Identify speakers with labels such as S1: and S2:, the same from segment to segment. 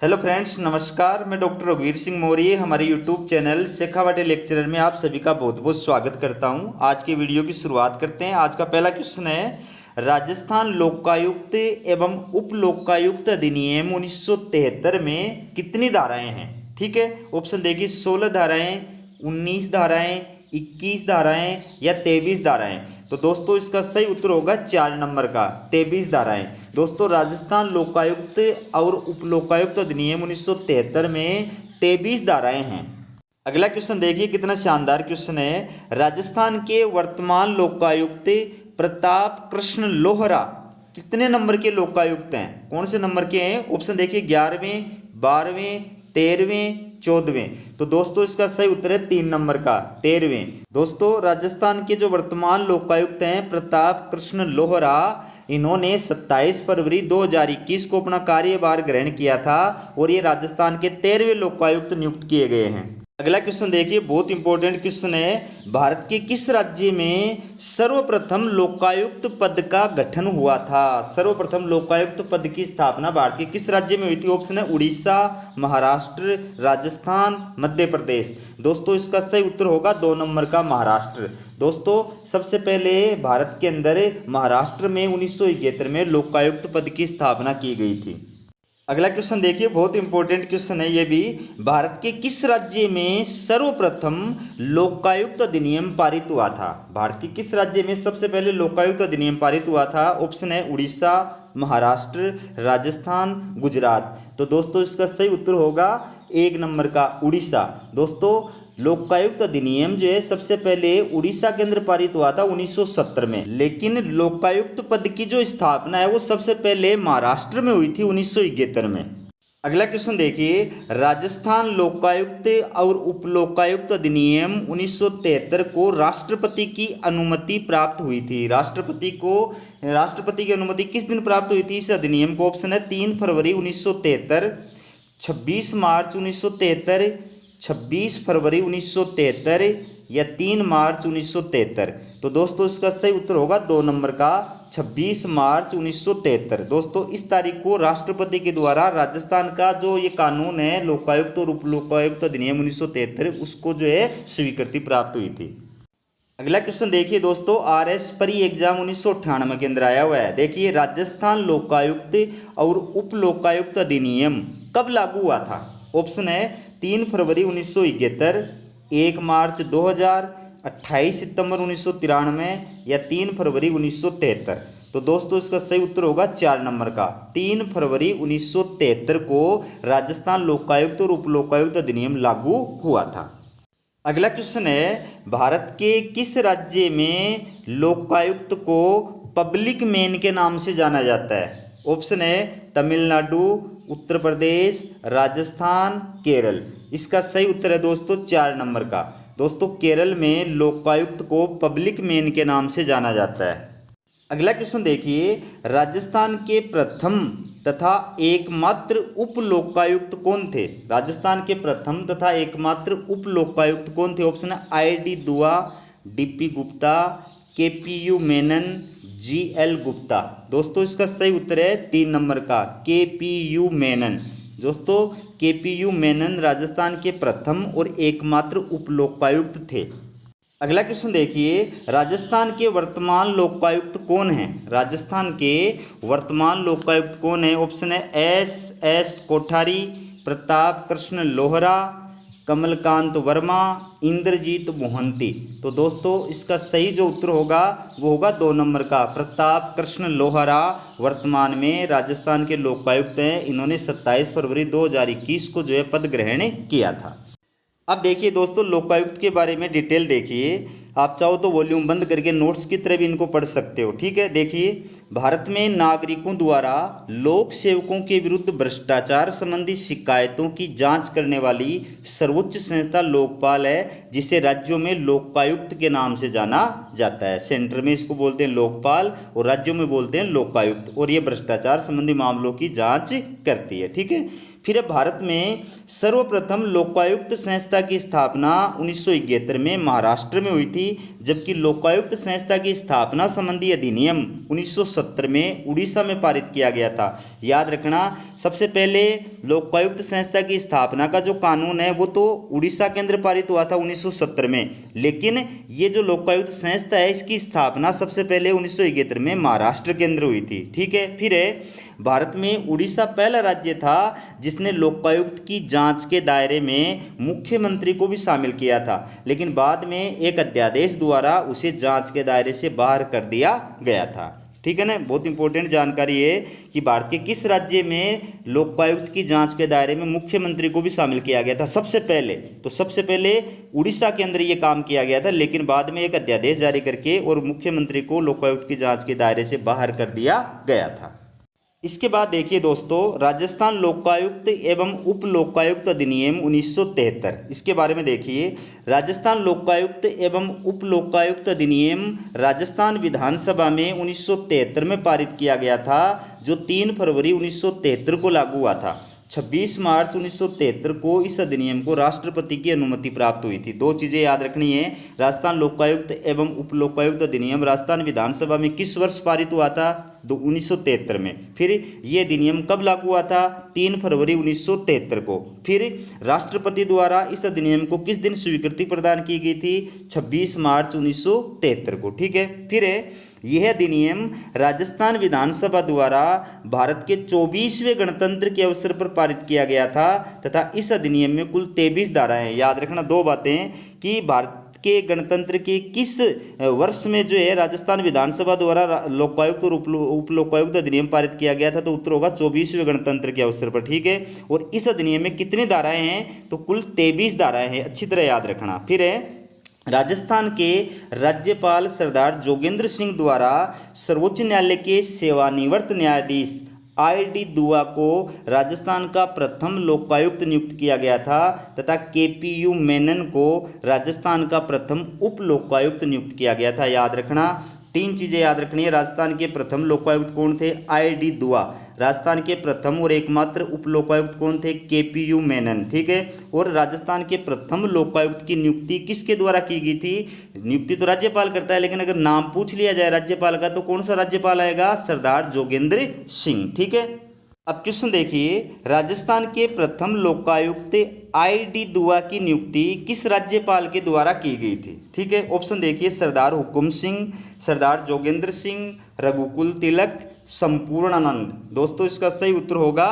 S1: Hello friends, नमस्कार। मैं doctor रघुवीर सिंह मौर्य हमारे यूट्यूब चैनल शेखावाटी लेक्चरर में आप सभी का बहुत बहुत स्वागत करता हूं। आज की वीडियो की शुरुआत करते हैं। आज का पहला क्वेश्चन है, राजस्थान लोकायुक्त एवं उप लोकायुक्त अधिनियम 1973 में कितनी धाराएं हैं। ठीक है, ऑप्शन देखिए, 16 धाराएं, 19 धाराएं, 21 धाराएं या 23 धाराएं। तो दोस्तों इसका सही उत्तर होगा 4 नंबर का, 23 धाराएं। दोस्तों राजस्थान लोकायुक्त और उप लोकायुक्त अधिनियम 1973 में 23 धाराएं हैं। अगला क्वेश्चन देखिए, कितना शानदार क्वेश्चन है। राजस्थान के वर्तमान लोकायुक्त प्रताप कृष्ण लोहरा कितने नंबर के लोकायुक्त हैं, कौन से नंबर के हैं। ऑप्शन देखिए, 11वें, 12वें, 13वें, 14वें। तो दोस्तों इसका सही उत्तर है 3 नंबर का, 13वें। दोस्तों राजस्थान के जो वर्तमान लोकायुक्त हैं प्रताप कृष्ण लोहरा, इन्होंने 27 फरवरी 2021 को अपना कार्यभार ग्रहण किया था और ये राजस्थान के 13वें लोकायुक्त नियुक्त किए गए हैं। अगला क्वेश्चन देखिए, बहुत इंपॉर्टेंट क्वेश्चन है। भारत के किस राज्य में सर्वप्रथम लोकायुक्त पद का गठन हुआ था। सर्वप्रथम लोकायुक्त पद की स्थापना भारत के किस राज्य में हुई थी। ऑप्शन है उड़ीसा, महाराष्ट्र, राजस्थान, मध्य प्रदेश। दोस्तों इसका सही उत्तर होगा 2 नंबर का, महाराष्ट्र। दोस्तों सबसे पहले भारत के अंदर महाराष्ट्र में 1971 में लोकायुक्त पद की स्थापना की गई थी। अगला क्वेश्चन देखिए, बहुत इंपॉर्टेंट क्वेश्चन है ये भी। भारत के किस राज्य में सर्वप्रथम लोकायुक्त अधिनियम पारित हुआ था। भारत के किस राज्य में सबसे पहले लोकायुक्त अधिनियम पारित हुआ था। ऑप्शन है उड़ीसा, महाराष्ट्र, राजस्थान, गुजरात। तो दोस्तों इसका सही उत्तर होगा 1 नंबर का, उड़ीसा। दोस्तों लोकायुक्त अधिनियम जो है सबसे पहले उड़ीसा के अंदर पारित हुआ था 1970 में, लेकिन लोकायुक्त पद की जो स्थापना है वो सबसे पहले महाराष्ट्र में हुई थी 1971 में। अगला क्वेश्चन देखिए, राजस्थान लोकायुक्त और उप लोकायुक्त अधिनियम 1973 को राष्ट्रपति की अनुमति प्राप्त हुई थी। राष्ट्रपति की अनुमति किस दिन प्राप्त हुई थी इस अधिनियम को। ऑप्शन है 3 फरवरी 1973, 26 मार्च 1973, 26 फरवरी 1973 या 3 मार्च 1973। तो दोस्तों इसका सही उत्तर होगा 2 नंबर का, 26 मार्च 1973। दोस्तों इस तारीख को राष्ट्रपति के द्वारा राजस्थान का जो ये कानून है लोकायुक्त और उप लोकायुक्त अधिनियम 1973 उसको जो है स्वीकृति प्राप्त हुई थी। अगला क्वेश्चन देखिए दोस्तों, RS परी एग्जाम 1998 के अंदर आया हुआ है। देखिए, राजस्थान लोकायुक्त और उप लोकायुक्त अधिनियम कब लागू हुआ था। ऑप्शन है 3 फरवरी 1971, 1 मार्च 2000, 28 सितंबर 1993 या 3 फरवरी 1973। तो दोस्तों इसका सही उत्तर होगा 4 नंबर का, 3 फरवरी 1973 को राजस्थान लोकायुक्त और उप लोकायुक्त अधिनियम लागू हुआ था। अगला क्वेश्चन है, भारत के किस राज्य में लोकायुक्त को पब्लिक मैन के नाम से जाना जाता है। ऑप्शन है तमिलनाडु, उत्तर प्रदेश, राजस्थान, केरल। इसका सही उत्तर है दोस्तों 4 नंबर का। दोस्तों केरल में लोकायुक्त को पब्लिक मैन के नाम से जाना जाता है। अगला क्वेश्चन देखिए, राजस्थान के प्रथम तथा एकमात्र उप लोकायुक्त कौन थे। राजस्थान के प्रथम तथा एकमात्र उप लोकायुक्त कौन थे। ऑप्शन है ID दुआ, DP Gupta, KPU Menon, GL Gupta. दोस्तों इसका सही उत्तर है 3 नंबर का, KPU मेनन। दोस्तों KPU मेनन राजस्थान के प्रथम और एकमात्र उप लोकायुक्त थे। अगला क्वेश्चन देखिए, राजस्थान के वर्तमान लोकायुक्त कौन हैं। राजस्थान के वर्तमान लोकायुक्त कौन है। ऑप्शन है SS कोठारी, प्रताप कृष्ण लोहरा, कमलकांत वर्मा, इंद्रजीत मोहंती। तो दोस्तों इसका सही जो उत्तर होगा वो होगा 2 नंबर का, प्रताप कृष्ण लोहरा वर्तमान में राजस्थान के लोकायुक्त हैं। इन्होंने 27 फरवरी 2021 को जो है पद ग्रहण किया था। अब देखिए दोस्तों लोकायुक्त के बारे में डिटेल देखिए। आप चाहो तो वॉल्यूम बंद करके नोट्स की तरह भी इनको पढ़ सकते हो। ठीक है, देखिए, भारत में नागरिकों द्वारा लोक सेवकों के विरुद्ध भ्रष्टाचार संबंधी शिकायतों की जांच करने वाली सर्वोच्च संस्था लोकपाल है, जिसे राज्यों में लोकायुक्त के नाम से जाना जाता है। सेंटर में इसको बोलते हैं लोकपाल और राज्यों में बोलते हैं लोकायुक्त, और ये भ्रष्टाचार संबंधी मामलों की जांच करती है। ठीक है, फिर भारत में सर्वप्रथम लोकायुक्त संस्था की स्थापना 1971 में महाराष्ट्र में हुई थी, जबकि लोकायुक्त संस्था की स्थापना संबंधी अधिनियम 1970 में उड़ीसा में पारित किया गया था। याद रखना, सबसे पहले लोकायुक्त संस्था की स्थापना का जो कानून है वो तो उड़ीसा के अंदर पारित हुआ था 1970 में, लेकिन ये जो लोकायुक्त संस्था है इसकी स्थापना सबसे पहले 1971 में महाराष्ट्र के अंदर हुई थी। ठीक है। फिर भारत में उड़ीसा पहला राज्य था जिसने लोकायुक्त की जांच के दायरे में मुख्यमंत्री को भी शामिल किया था, लेकिन बाद में एक अध्यादेश द्वारा उसे जांच के दायरे से बाहर कर दिया गया था। ठीक है ना, बहुत इंपॉर्टेंट जानकारी है कि भारत के किस राज्य में लोकायुक्त की जांच के दायरे में मुख्यमंत्री को भी शामिल किया गया था सबसे पहले। तो सबसे पहले उड़ीसा के अंदर ये काम किया गया था, लेकिन बाद में एक अध्यादेश जारी करके और मुख्यमंत्री को लोकायुक्त की जांच के दायरे से बाहर कर दिया गया था। इसके बाद देखिए दोस्तों, राजस्थान लोकायुक्त एवं उप लोकायुक्त अधिनियम 1973, इसके बारे में देखिए। राजस्थान लोकायुक्त एवं उप लोकायुक्त अधिनियम राजस्थान विधानसभा में 1973 में पारित किया गया था, जो 3 फरवरी 1973 को लागू हुआ था। 26 मार्च 1973 को इस अधिनियम को राष्ट्रपति की अनुमति प्राप्त हुई थी। दो चीज़ें याद रखनी है, राजस्थान लोकायुक्त एवं उप लोकायुक्त अधिनियम राजस्थान विधानसभा में किस वर्ष पारित हुआ था? 1973 में। फिर ये अधिनियम कब लागू हुआ था? 3 फरवरी 1973 को। फिर राष्ट्रपति द्वारा इस अधिनियम को किस दिन स्वीकृति प्रदान की गई थी? 26 मार्च 1973 को। ठीक है। फिर यह अधिनियम राजस्थान विधानसभा द्वारा भारत के 24वें गणतंत्र के अवसर पर पारित किया गया था तथा इस अधिनियम में कुल 23 धाराएं हैं। याद रखना दो बातें कि भारत के गणतंत्र के किस वर्ष में जो है राजस्थान विधानसभा द्वारा लोकायुक्त और उप लोकायुक्त अधिनियम पारित किया गया था, तो उत्तर होगा 24वें गणतंत्र के अवसर पर। ठीक है। और इस अधिनियम में कितनी धाराएं हैं? तो कुल 23 धाराएं हैं, अच्छी तरह याद रखना। फिर है राजस्थान के राज्यपाल सरदार जोगेंद्र सिंह द्वारा सर्वोच्च न्यायालय के सेवानिवृत्त न्यायाधीश ID दुआ को राजस्थान का प्रथम लोकायुक्त नियुक्त किया गया था तथा KPU मेनन को राजस्थान का प्रथम उप लोकायुक्त नियुक्त किया गया था। याद रखना, 3 चीज़ें याद रखनी है। राजस्थान के प्रथम लोकायुक्त कौन थे? ID दुआ। राजस्थान के प्रथम और एकमात्र उप लोकायुक्त कौन थे? KPU मेनन। ठीक है। और राजस्थान के प्रथम लोकायुक्त की नियुक्ति किसके द्वारा की गई थी? नियुक्ति तो राज्यपाल करता है, लेकिन अगर नाम पूछ लिया जाए राज्यपाल का तो कौन सा राज्यपाल आएगा? सरदार जोगेंद्र सिंह। ठीक है। अब क्वेश्चन देखिए, राजस्थान के प्रथम लोकायुक्त ID दुआ की नियुक्ति किस राज्यपाल के द्वारा की गई थी? ठीक है। ऑप्शन देखिए, सरदार हुकुम सिंह, सरदार जोगेंद्र सिंह, रघुकुल तिलक, संपूर्णानंद। दोस्तों इसका सही उत्तर होगा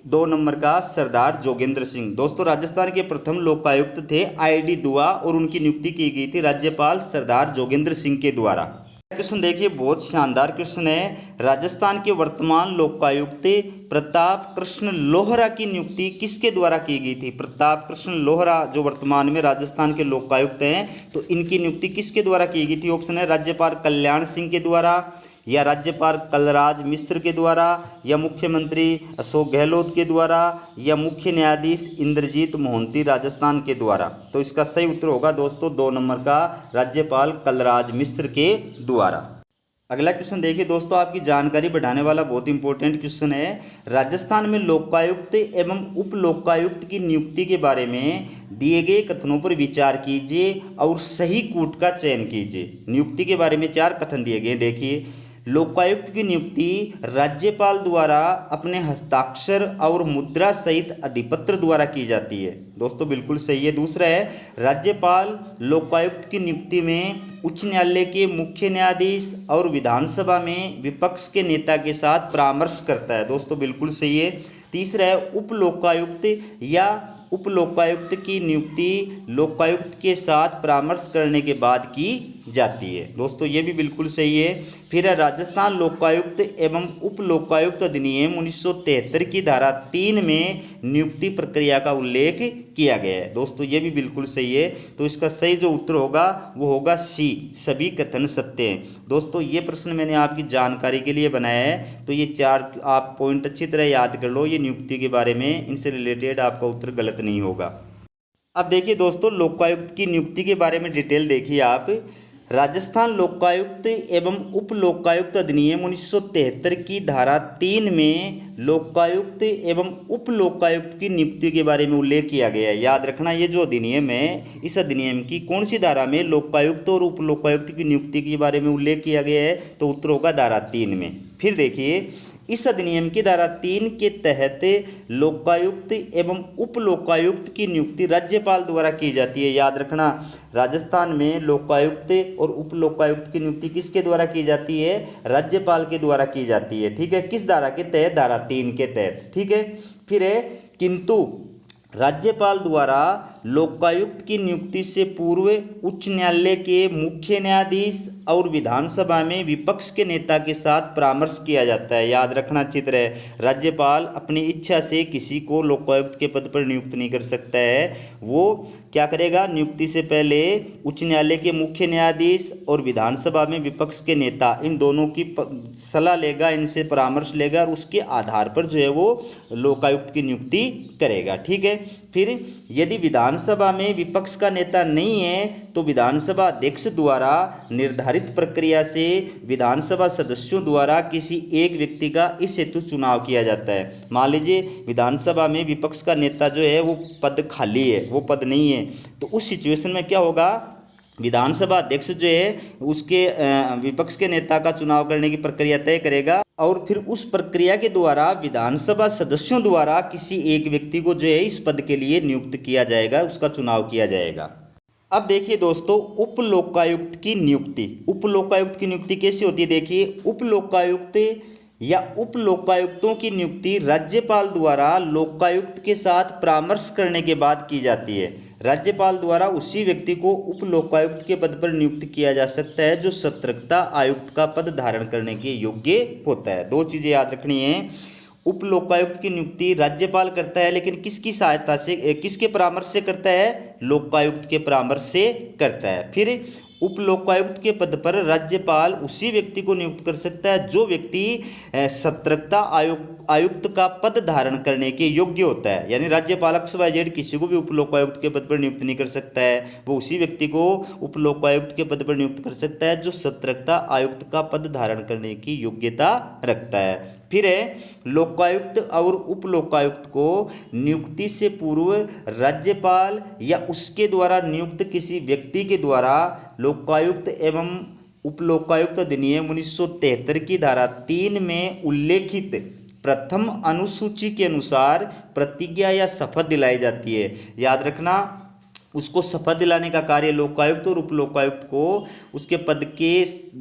S1: 2 नंबर का सरदार जोगेंद्र सिंह। दोस्तों राजस्थान के प्रथम लोकायुक्त थे ID दुआ और उनकी नियुक्ति की गई थी राज्यपाल सरदार जोगेंद्र सिंह के द्वारा। क्वेश्चन देखिए, बहुत शानदार क्वेश्चन है। राजस्थान के वर्तमान लोकायुक्त प्रताप कृष्ण लोहरा की नियुक्ति किसके द्वारा की गई थी? प्रताप कृष्ण लोहरा जो वर्तमान में राजस्थान के लोकायुक्त हैं, तो इनकी नियुक्ति किसके द्वारा की गई थी? ऑप्शन है राज्यपाल कल्याण सिंह के द्वारा, या राज्यपाल कलराज मिश्र के द्वारा, या मुख्यमंत्री अशोक गहलोत के द्वारा, या मुख्य न्यायाधीश इंद्रजीत मोहंती राजस्थान के द्वारा। तो इसका सही उत्तर होगा दोस्तों 2 नंबर का राज्यपाल कलराज मिश्र के द्वारा। अगला क्वेश्चन देखिए दोस्तों, आपकी जानकारी बढ़ाने वाला बहुत इंपॉर्टेंट क्वेश्चन है। राजस्थान में लोकायुक्त एवं उप लोकायुक्त की नियुक्ति के बारे में दिए गए कथनों पर विचार कीजिए और सही कूट का चयन कीजिए। नियुक्ति के बारे में 4 कथन दिए गए। देखिए, लोकायुक्त की नियुक्ति राज्यपाल द्वारा अपने हस्ताक्षर और मुद्रा सहित अधिपत्र द्वारा की जाती है। दोस्तों बिल्कुल सही है। दूसरा है, राज्यपाल लोकायुक्त की नियुक्ति में उच्च न्यायालय के मुख्य न्यायाधीश और विधानसभा में विपक्ष के नेता के साथ परामर्श करता है। दोस्तों बिल्कुल सही है। तीसरा है, उप लोकायुक्त या उप लोकायुक्त की नियुक्ति लोकायुक्त के साथ परामर्श करने के बाद की जाती है। दोस्तों ये भी बिल्कुल सही है। फिर है, राजस्थान लोकायुक्त एवं उप लोकायुक्त अधिनियम 1973 की धारा 3 में नियुक्ति प्रक्रिया का उल्लेख किया गया है। दोस्तों ये भी बिल्कुल सही है। तो इसका सही जो उत्तर होगा वो होगा C, सभी कथन सत्य हैं। दोस्तों ये प्रश्न मैंने आपकी जानकारी के लिए बनाया है, तो ये 4 आप पॉइंट अच्छी तरह याद कर लो। ये नियुक्ति के बारे में, इनसे रिलेटेड आपका उत्तर गलत नहीं होगा। अब देखिए दोस्तों, लोकायुक्त की नियुक्ति के बारे में डिटेल देखिए आप। राजस्थान लोकायुक्त एवं उप लोकायुक्त अधिनियम 1973 की धारा 3 में लोकायुक्त एवं उप लोकायुक्त की नियुक्ति के बारे में उल्लेख किया गया है। याद रखना, ये जो अधिनियम है, इस अधिनियम की कौन सी धारा में लोकायुक्त और उप लोकायुक्त की नियुक्ति के बारे में उल्लेख किया गया है, तो उत्तर होगा धारा 3 में। फिर देखिए, इस अधिनियम की धारा 3 के तहत लोकायुक्त एवं उप लोकायुक्त की नियुक्ति राज्यपाल द्वारा की जाती है। याद रखना, राजस्थान में लोकायुक्त और उप लोकायुक्त की नियुक्ति किसके द्वारा की जाती है? राज्यपाल के द्वारा की जाती है। ठीक है, किस धारा के तहत? धारा 3 के तहत। ठीक है, फिर है किंतु राज्यपाल द्वारा लोकायुक्त की नियुक्ति से पूर्व उच्च न्यायालय के मुख्य न्यायाधीश और विधानसभा में विपक्ष के नेता के साथ परामर्श किया जाता है। याद रखना चित्र है, राज्यपाल अपनी इच्छा से किसी को लोकायुक्त के पद पर नियुक्त नहीं कर सकता है। वो क्या करेगा? नियुक्ति से पहले उच्च न्यायालय के मुख्य न्यायाधीश और विधानसभा में विपक्ष के नेता, इन दोनों की सलाह लेगा, इनसे परामर्श लेगा और उसके आधार पर जो है वो लोकायुक्त की नियुक्ति करेगा। ठीक है, फिर यदि विधानसभा में विपक्ष का नेता नहीं है तो विधानसभा अध्यक्ष द्वारा निर्धारित प्रक्रिया से विधानसभा सदस्यों द्वारा किसी एक व्यक्ति का इस हेतु चुनाव किया जाता है। मान लीजिए विधानसभा में विपक्ष का नेता जो है वो पद खाली है, वो पद नहीं है, तो उस सिचुएशन में क्या होगा? विधानसभा अध्यक्ष जो है उसके विपक्ष के नेता का चुनाव करने की प्रक्रिया तय करेगा और फिर उस प्रक्रिया के द्वारा विधानसभा सदस्यों द्वारा किसी एक व्यक्ति को जो है इस पद के लिए नियुक्त किया जाएगा, उसका चुनाव किया जाएगा। अब देखिए दोस्तों, उप लोकायुक्त की नियुक्ति। उप लोकायुक्त की नियुक्ति कैसे होती है? देखिए, उप लोकायुक्त या उप लोकायुक्तों की नियुक्ति राज्यपाल द्वारा लोकायुक्त के साथ परामर्श करने के बाद की जाती है। राज्यपाल द्वारा उसी व्यक्ति को उप लोकायुक्त के पद पर नियुक्त किया जा सकता है जो सतर्कता आयुक्त का पद धारण करने के योग्य होता है। दो चीजें याद रखनी है, उप लोकायुक्त की नियुक्ति राज्यपाल करता है, लेकिन किसकी सहायता से, किसके परामर्श से करता है? लोकायुक्त के परामर्श से करता है। फिर उप लोकायुक्त के पद पर राज्यपाल उसी व्यक्ति को नियुक्त कर सकता है जो व्यक्ति सतर्कता आयुक्त का पद धारण करने के योग्य होता है। यानी राज्यपाल XYZ किसी को भी उप लोकायुक्त के पद पर नियुक्त नहीं कर सकता है, वो उसी व्यक्ति को उप लोकायुक्त के पद पर नियुक्त कर सकता है जो सतर्कता आयुक्त का पद धारण करने की योग्यता रखता है। फिर है लोकायुक्त और उप लोकायुक्त को नियुक्ति से पूर्व राज्यपाल या उसके द्वारा नियुक्त किसी व्यक्ति के द्वारा लोकायुक्त एवं उप लोकायुक्त अधिनियम 1973 की धारा 3 में उल्लेखित प्रथम अनुसूची के अनुसार प्रतिज्ञा या शपथ दिलाई जाती है। याद रखना, उसको शपथ दिलाने का कार्य लोकायुक्त और उप लोकायुक्त को उसके पद के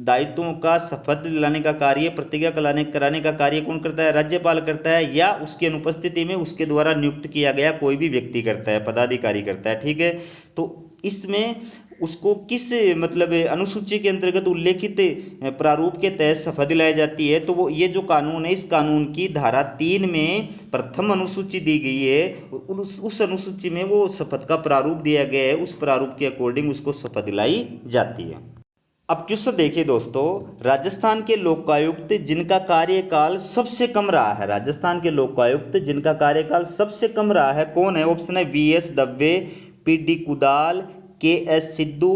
S1: दायित्वों का शपथ दिलाने का कार्य, प्रतिज्ञा कराने का कार्य कौन करता है? राज्यपाल करता है, या उसकी अनुपस्थिति में उसके द्वारा नियुक्त किया गया कोई भी व्यक्ति करता है, पदाधिकारी करता है। ठीक है, तो इसमें उसको किस अनुसूची के अंतर्गत उल्लेखित प्रारूप के तहत शपथ दिलाई जाती है, तो वो ये जो कानून है, इस कानून की धारा 3 में प्रथम अनुसूची दी गई है, उस अनुसूची में वो शपथ का प्रारूप दिया गया है, उस प्रारूप के अकॉर्डिंग उसको शपथ दिलाई जाती है। अब क्वेश्चन देखिए दोस्तों, राजस्थान के लोकायुक्त जिनका कार्यकाल सबसे कम रहा है, राजस्थान के लोकायुक्त जिनका कार्यकाल सबसे कम रहा है कौन है? ऑप्शन है VS दवे, PD कुदाल, KS सिद्धू,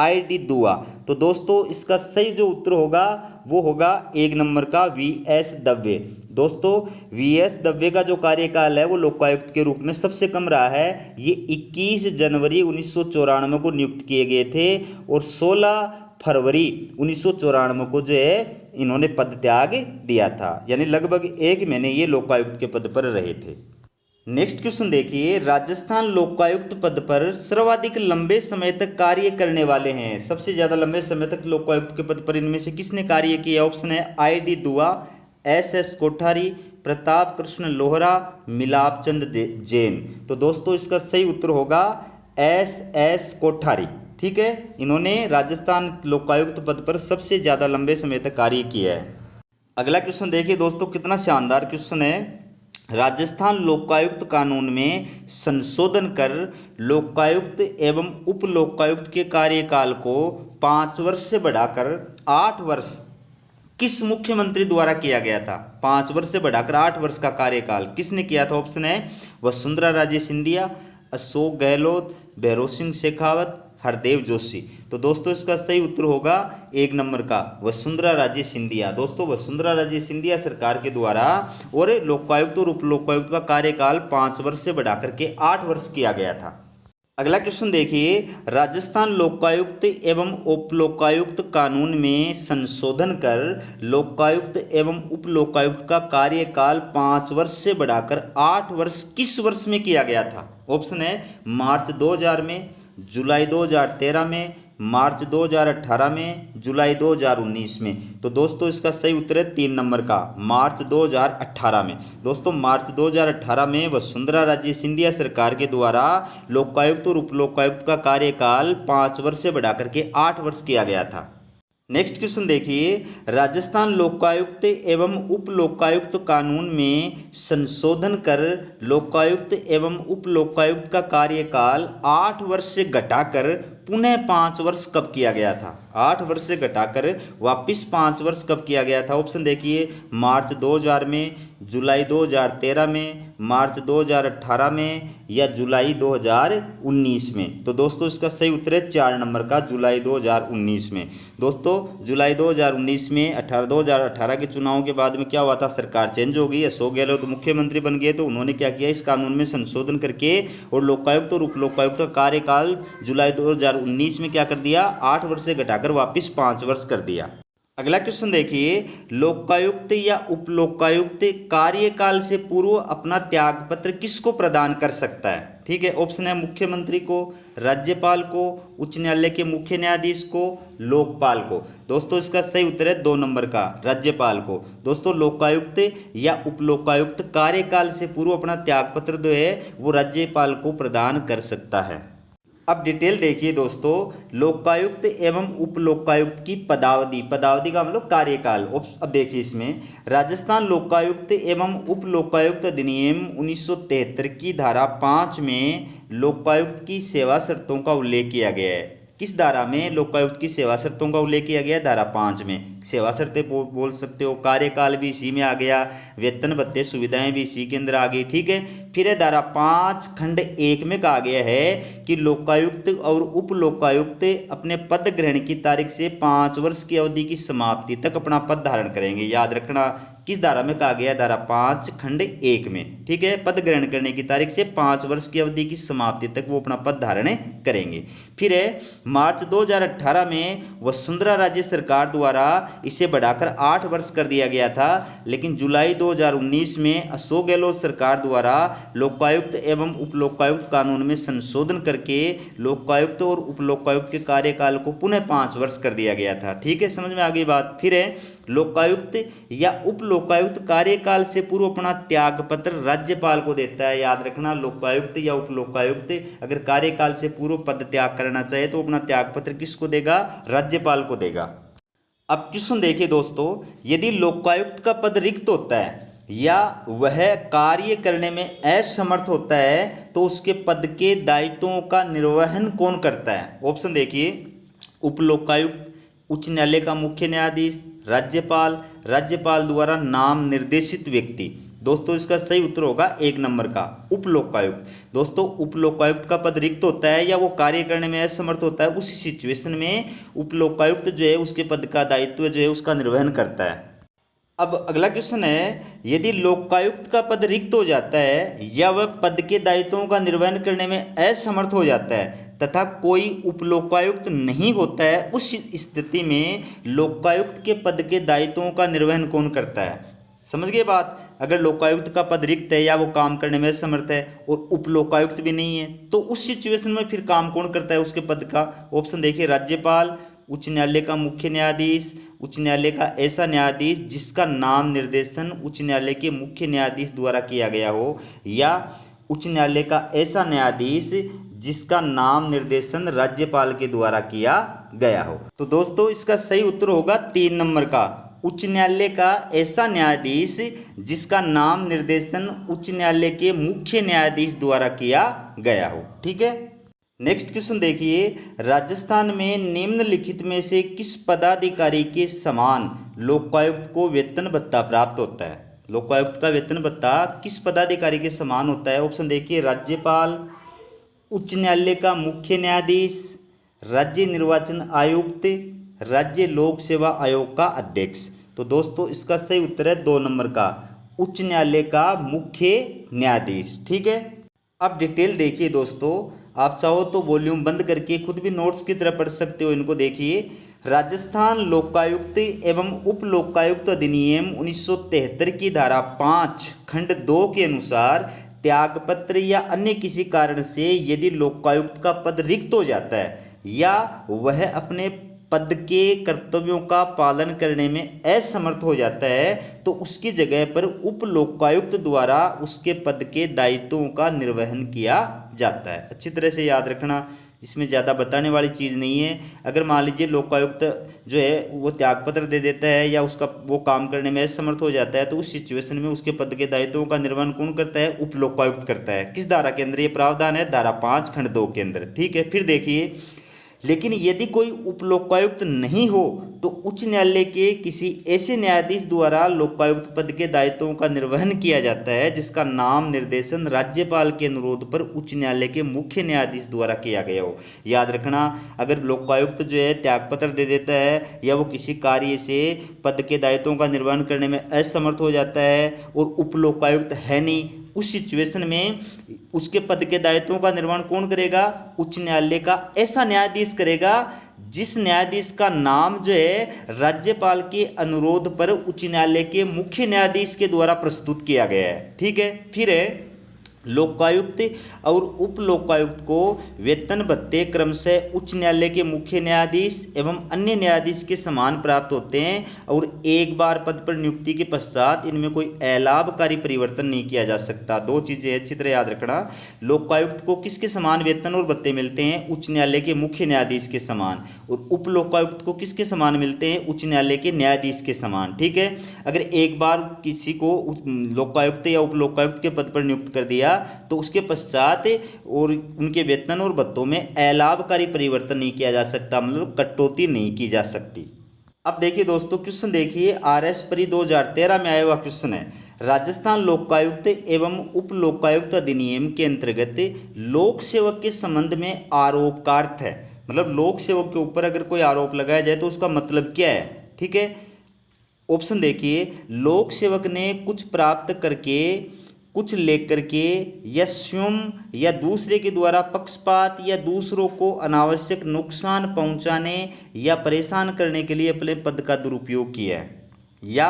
S1: ID दुआ। तो दोस्तों इसका सही जो उत्तर होगा वो होगा 1 नंबर का VS दवे। दोस्तों VS दवे का जो कार्यकाल है वो लोकायुक्त के रूप में सबसे कम रहा है। ये 21 जनवरी 1994 को नियुक्त किए गए थे और 16 फरवरी 1994 को जो है इन्होंने पद त्याग दिया था, यानी लगभग 1 महीने ये लोकायुक्त के पद पर रहे थे। नेक्स्ट क्वेश्चन देखिए, राजस्थान लोकायुक्त पद पर सर्वाधिक लंबे समय तक कार्य करने वाले हैं, सबसे ज्यादा लंबे समय तक लोकायुक्त के पद पर इनमें से किसने कार्य किया? ऑप्शन है ID दुआ, SS कोठारी, प्रताप कृष्ण लोहरा, मिलाप चंद जैन। तो दोस्तों इसका सही उत्तर होगा SS कोठारी। ठीक है, इन्होंने राजस्थान लोकायुक्त पद पर सबसे ज्यादा लंबे समय तक कार्य किया है। अगला क्वेश्चन देखिए दोस्तों, कितना शानदार क्वेश्चन है। राजस्थान लोकायुक्त कानून में संशोधन कर लोकायुक्त एवं उप लोकायुक्त के कार्यकाल को 5 वर्ष से बढ़ाकर 8 वर्ष किस मुख्यमंत्री द्वारा किया गया था? 5 वर्ष से बढ़ाकर 8 वर्ष का कार्यकाल किसने किया था? ऑप्शन है वसुंधरा राजे सिंधिया, अशोक गहलोत, भैरों सिंह शेखावत, हरदेव जोशी। तो दोस्तों इसका सही उत्तर होगा 1 नंबर का वसुंधरा राजे सिंधिया। दोस्तों वसुंधरा राजे सिंधिया सरकार के द्वारा और लोकायुक्त और उप लोकायुक्त का कार्यकाल 5 वर्ष से बढ़ाकर के 8 वर्ष किया गया था। अगला क्वेश्चन देखिए, राजस्थान लोकायुक्त एवं उप लोकायुक्त कानून में संशोधन कर लोकायुक्त एवं उप लोकायुक्त का कार्यकाल 5 वर्ष से बढ़ाकर 8 वर्ष किस वर्ष में किया गया था? ऑप्शन है मार्च 2000 में, जुलाई 2013 में, मार्च 2018 में, जुलाई 2019 में। तो दोस्तों इसका सही उत्तर है 3 नंबर का मार्च 2018 में। दोस्तों मार्च 2018 में वसुंधरा राजे सिंधिया सरकार के द्वारा लोकायुक्त और उप लोकायुक्त का कार्यकाल 5 वर्ष से बढ़ाकर के 8 वर्ष किया गया था। नेक्स्ट क्वेश्चन देखिए, राजस्थान लोकायुक्त एवं उप लोकायुक्त कानून में संशोधन कर लोकायुक्त एवं उप लोकायुक्त का कार्यकाल 8 वर्ष से घटाकर पुनः 5 वर्ष कब किया गया था? 8 वर्ष से घटाकर वापिस 5 वर्ष कब किया गया था? ऑप्शन देखिए मार्च 2000 में, जुलाई 2013 में, मार्च 2018 में या जुलाई 2019 में। तो दोस्तों इसका सही उत्तर है 4 नंबर का जुलाई 2019 में। दोस्तों जुलाई 2019 में 2018 के चुनाव के बाद में क्या हुआ था? सरकार चेंज हो गई, अशोक गहलोत मुख्यमंत्री बन गए। तो उन्होंने क्या किया, इस कानून में संशोधन करके और लोकायुक्त और उप लोकायुक्त का कार्यकाल जुलाई 2019 में क्या कर दिया, 8 वर्ष से घटाकर वापिस 5 वर्ष कर दिया। अगला क्वेश्चन देखिए, लोकायुक्त या उप लोकायुक्त कार्यकाल से पूर्व अपना त्यागपत्र किसको प्रदान कर सकता है? ठीक है, ऑप्शन है मुख्यमंत्री को, राज्यपाल को, उच्च न्यायालय के मुख्य न्यायाधीश को, लोकपाल को। दोस्तों इसका सही उत्तर है 2 नंबर का राज्यपाल को। दोस्तों लोकायुक्त या उप लोकायुक्त कार्यकाल से पूर्व अपना त्यागपत्र जो है वो राज्यपाल को प्रदान कर सकता है। अब डिटेल देखिए दोस्तों, लोकायुक्त एवं उप लोकायुक्त की पदावधि, पदावधि का मतलब कार्यकाल। अब देखिए इसमें राजस्थान लोकायुक्त एवं उप लोकायुक्त अधिनियम 1973 की धारा 5 में लोकायुक्त की सेवा शर्तों का उल्लेख किया गया है। किस धारा में लोकायुक्त की सेवा शर्तों का उल्लेख किया गया? धारा 5 में। सेवा शर्तें बोल सकते हो, कार्यकाल भी इसी में आ गया, वेतन भत्ते सुविधाएं भी इसी के अंदर आ गई। ठीक है, फिर धारा 5 खंड 1 में कहा गया है कि लोकायुक्त और उप लोकायुक्त अपने पद ग्रहण की तारीख से 5 वर्ष की अवधि की समाप्ति तक अपना पद धारण करेंगे। याद रखना किस धारा में कहा गया? धारा 5 खंड 1 में। ठीक है, पद ग्रहण करने की तारीख से 5 वर्ष की अवधि की समाप्ति तक वो अपना पद धारण करेंगे। फिर है मार्च 2018 में वसुंधरा राजे सरकार द्वारा इसे बढ़ाकर 8 वर्ष कर दिया गया था, लेकिन जुलाई 2019 में अशोक गहलोत सरकार द्वारा लोकायुक्त एवं उप लोकायुक्त कानून में संशोधन करके लोकायुक्त और उप लोकायुक्त के कार्यकाल को पुनः 5 वर्ष कर दिया गया था। ठीक है, समझ में आ गई बात। फिर है लोकायुक्त या उप लोकायुक्त कार्यकाल से पूर्व अपना त्यागपत्र राज्यपाल को देता है। याद रखना, लोकायुक्त या उप लोकायुक्त अगर कार्यकाल से पूर्व पद त्याग करना चाहे तो अपना त्यागपत्र किसको देगा? राज्यपाल को देगा। अब क्वेश्चन देखिए दोस्तों, यदि लोकायुक्त का पद रिक्त होता है या वह कार्य करने में असमर्थ होता है तो उसके पद के दायित्वों का निर्वहन कौन करता है? ऑप्शन देखिए उप लोकायुक्त, उच्च न्यायालय का मुख्य न्यायाधीश, राज्यपाल, राज्यपाल द्वारा नाम निर्देशित व्यक्ति। दोस्तों इसका सही उत्तर होगा 1 नंबर का उप लोकायुक्त। दोस्तों उप लोकायुक्त का पद रिक्त होता है या वो कार्य करने में असमर्थ होता है, उसी सिचुएशन में उप लोकायुक्त जो है उसके पद का दायित्व जो है उसका निर्वहन करता है। अब अगला क्वेश्चन है, यदि लोकायुक्त का पद रिक्त हो जाता है या वह पद के दायित्वों का निर्वहन करने में असमर्थ हो जाता है तथा कोई उप लोकायुक्त नहीं होता है, उस स्थिति में लोकायुक्त के पद के दायित्वों का निर्वहन कौन करता है? समझ गए बात। अगर लोकायुक्त का पद रिक्त है या वो काम करने में असमर्थ है और उप लोकायुक्त भी नहीं है तो उस सिचुएशन में फिर काम कौन करता है उसके पद का? ऑप्शन देखिए राज्यपाल, उच्च न्यायालय का मुख्य न्यायाधीश, उच्च न्यायालय का ऐसा न्यायाधीश जिसका नाम निर्देशन उच्च न्यायालय के मुख्य न्यायाधीश द्वारा किया गया हो, या उच्च न्यायालय का ऐसा न्यायाधीश जिसका नाम निर्देशन राज्यपाल के द्वारा किया गया हो। तो दोस्तों इसका सही उत्तर होगा 3 नंबर का उच्च न्यायालय का ऐसा न्यायाधीश जिसका नाम निर्देशन उच्च न्यायालय के मुख्य न्यायाधीश द्वारा किया गया हो। ठीक है, नेक्स्ट क्वेश्चन देखिए, राजस्थान में निम्नलिखित में से किस पदाधिकारी के समान लोकायुक्त को वेतन भत्ता प्राप्त होता है? लोकायुक्त का वेतन भत्ता किस पदाधिकारी के समान होता है? ऑप्शन देखिए राज्यपाल, उच्च न्यायालय का मुख्य न्यायाधीश, राज्य निर्वाचन आयुक्त, राज्य लोक सेवा आयोग का अध्यक्ष। तो दोस्तों इसका सही उत्तर है 2 नंबर का, उच्च न्यायालय का मुख्य न्यायाधीश। ठीक है, अब डिटेल देखिए दोस्तों, आप चाहो तो वॉल्यूम बंद करके खुद भी नोट्स की तरह पढ़ सकते हो। इनको देखिए, राजस्थान लोकायुक्त एवं उप लोकायुक्त अधिनियम 1973 की धारा 5 खंड 2 के अनुसार त्यागपत्र या अन्य किसी कारण से यदि लोकायुक्त का पद रिक्त हो जाता है या वह अपने पद के कर्तव्यों का पालन करने में असमर्थ हो जाता है तो उसकी जगह पर उप लोकायुक्त द्वारा उसके पद के दायित्वों का निर्वहन किया जाता है। अच्छी तरह से याद रखना, इसमें ज़्यादा बताने वाली चीज़ नहीं है। अगर मान लीजिए लोकायुक्त जो है वो त्यागपत्र दे देता है या उसका वो काम करने में असमर्थ हो जाता है तो उस सिचुएशन में उसके पद के दायित्वों का निर्वहन कौन करता है? उप लोकायुक्त करता है। किस धारा के अंदर ये प्रावधान है? धारा 5 खंड 2 के अंदर। ठीक है, फिर देखिए, लेकिन यदि कोई उप लोकायुक्त नहीं हो तो उच्च न्यायालय के किसी ऐसे न्यायाधीश द्वारा लोकायुक्त पद के दायित्वों का निर्वहन किया जाता है जिसका नाम निर्देशन राज्यपाल के अनुरोध पर उच्च न्यायालय के मुख्य न्यायाधीश द्वारा किया गया हो। याद रखना, अगर लोकायुक्त जो है त्यागपत्र दे देता है या वो किसी कार्य से पद के दायित्वों का निर्वहन करने में असमर्थ हो जाता है और उप लोकायुक्त है नहीं, उस सिचुएशन में उसके पद के दायित्वों का निर्वहन कौन करेगा? उच्च न्यायालय का ऐसा न्यायाधीश करेगा जिस न्यायाधीश का नाम जो है राज्यपाल के अनुरोध पर उच्च न्यायालय के मुख्य न्यायाधीश के द्वारा प्रस्तुत किया गया है। ठीक है, फिर है लोकायुक्त और उप लोकायुक्त को वेतन भत्ते क्रमशः उच्च न्यायालय के मुख्य न्यायाधीश एवं अन्य न्यायाधीश के समान प्राप्त होते हैं और एक बार पद पर नियुक्ति के पश्चात इनमें कोई अलाभकारी परिवर्तन नहीं किया जा सकता। 2 चीज़ें अच्छी तरह याद रखना, लोकायुक्त को किसके समान वेतन और भत्ते मिलते हैं? उच्च न्यायालय के मुख्य न्यायाधीश के समान। और उप लोकायुक्त को किसके समान मिलते हैं? उच्च न्यायालय के न्यायाधीश के समान। ठीक है, अगर एक बार किसी को लोकायुक्त या उप लोकायुक्त के पद पर नियुक्त कर दिया तो उसके पश्चात और उनके वेतन और भत्तों में अलाभकारी परिवर्तन नहीं किया जा सकता, मतलब कटौती नहीं की जा सकती। अब देखिए दोस्तों, क्वेश्चन देखिए, RS परी 2013 में आया हुआ क्वेश्चन है। राजस्थान लोकायुक्त एवं उप लोकायुक्त अधिनियम के अंतर्गत लोक सेवक के संबंध में आरोप का अर्थ है, मतलब लोक सेवक के ऊपर अगर कोई आरोप लगाया जाए तो उसका मतलब क्या है? ठीक है, ऑप्शन देखिए, लोक सेवक ने कुछ प्राप्त करके, कुछ लेकर के या स्वयं या दूसरे के द्वारा पक्षपात या दूसरों को अनावश्यक नुकसान पहुंचाने या परेशान करने के लिए अपने पद का दुरुपयोग किया है, या